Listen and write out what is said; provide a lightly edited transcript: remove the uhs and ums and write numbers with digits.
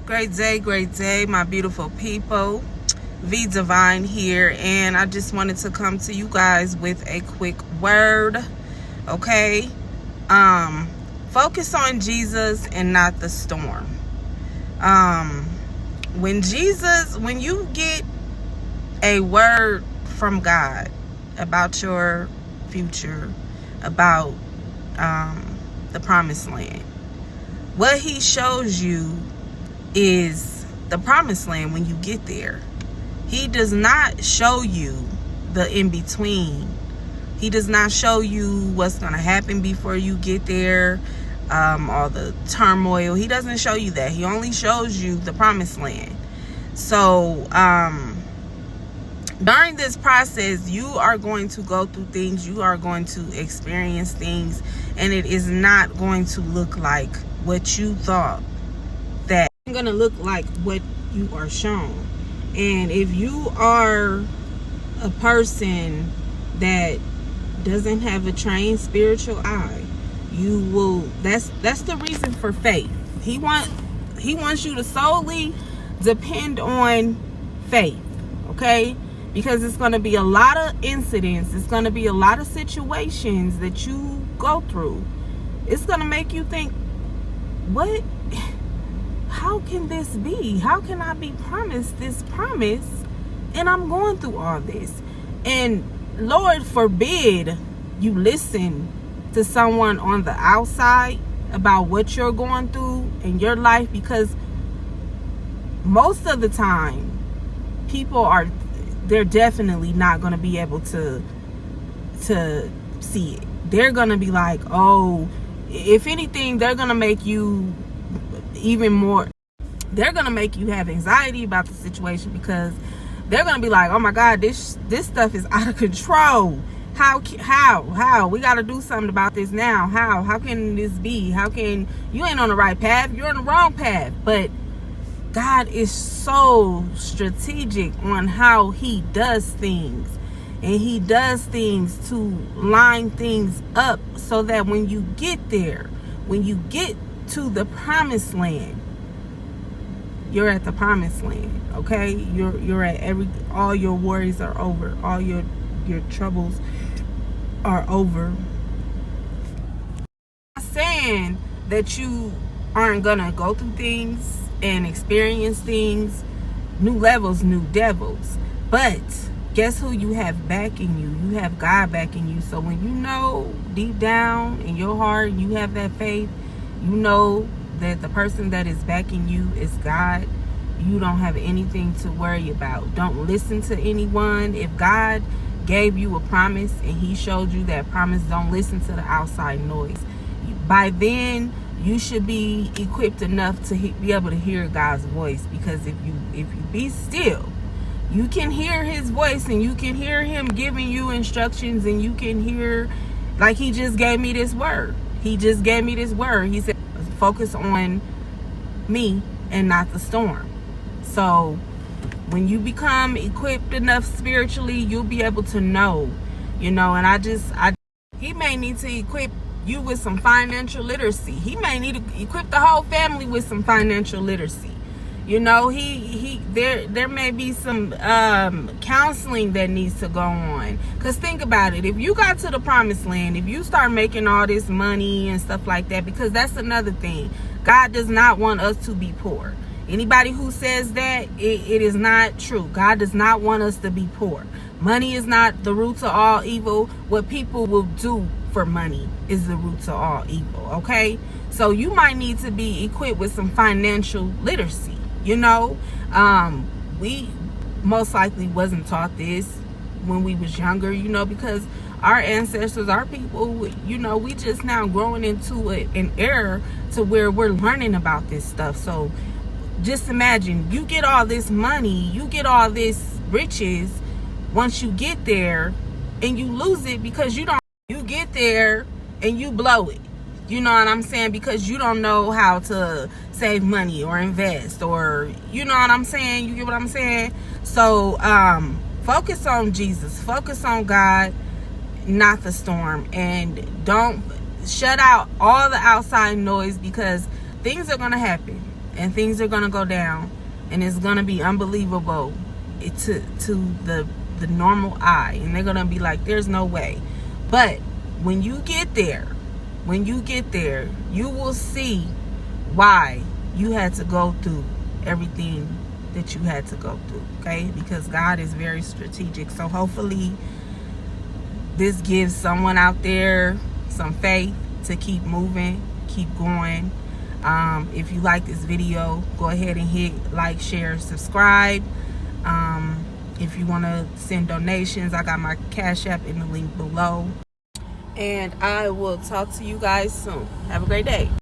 Great day, my beautiful people. V Divine here, and I just wanted to come to you guys with a quick word, okay? Focus on Jesus and not the storm. When you get a word from God about your future, about the promised land, what he shows you is the promised land when you get there. He does not show you the in-between. He does not show you what's going to happen before you get there, all the turmoil. He doesn't show you that. He only shows you the promised land. So during this process, you are going to go through things. You are going to experience things, and it is not going to look like what you thought. That it's going to look like what you are shown. And if you are a person that doesn't have a trained spiritual eye, you will, that's the reason for faith. He wants you to solely depend on faith, okay? Because it's going to be a lot of incidents. It's going to be a lot of situations that you go through. It's going to make you think, what? How can this be? How can I be promised this promise and I'm going through all this? And Lord forbid you listen to someone on the outside about what you're going through in your life, because most of the time they're definitely not going to be able to see it. They're going to be like, oh, if anything, they're going to make you even more, they're going to make you have anxiety about the situation, because they're going to be like, oh my God, this stuff is out of control. How we got to do something about this now. How can this be? How can, you ain't on the right path, you're on the wrong path. But God is so strategic on how he does things, and he does things to line things up so that when you get there, when you get to the promised land, you're at the promised land, okay? You're at all your worries are over, all your troubles are over. I'm not saying that you aren't gonna go through things and experience things, new levels, new devils, but guess who you have backing you? You have God backing you. So when you know deep down in your heart, you have that faith, you know that the person that is backing you is God, you don't have anything to worry about. Don't listen to anyone. If God gave you a promise and he showed you that promise, don't listen to the outside noise. By then, you should be equipped enough to be able to hear God's voice, because if you be still, you can hear his voice, and you can hear him giving you instructions, and you can hear, like he just gave me this word. He just gave me this word. He said, focus on me and not the storm. So when you become equipped enough spiritually, you'll be able to know, and he may need to equip you with some financial literacy. He may need to equip the whole family with some financial literacy. There may be some counseling that needs to go on. Because think about it. If you got to the promised land, if you start making all this money and stuff like that, because that's another thing. God does not want us to be poor. Anybody who says that, it is not true. God does not want us to be poor. Money is not the root to all evil. What people will do for money is the root to all evil, okay? So you might need to be equipped with some financial literacy. We most likely wasn't taught this when we was younger, because our ancestors, our people, we just now growing into an era to where we're learning about this stuff. So just imagine, you get all this money, you get all this riches, once you get there and you lose it because you get there and you blow it. You know what I'm saying? Because you don't know how to save money or invest, or you know what I'm saying? You get what I'm saying? So focus on Jesus, focus on God, not the storm, and don't shut out all the outside noise, because things are going to happen. and things are gonna go down, and it's gonna be unbelievable to the normal eye, and they're gonna be like, there's no way. But when you get there, you will see why you had to go through everything that you had to go through, okay? Because God is very strategic. So hopefully this gives someone out there some faith to keep moving, keep going. If you like this video, go ahead and hit like, share, subscribe. If you want to send donations, I got my Cash App in the link below. And I will talk to you guys soon. Have a great day.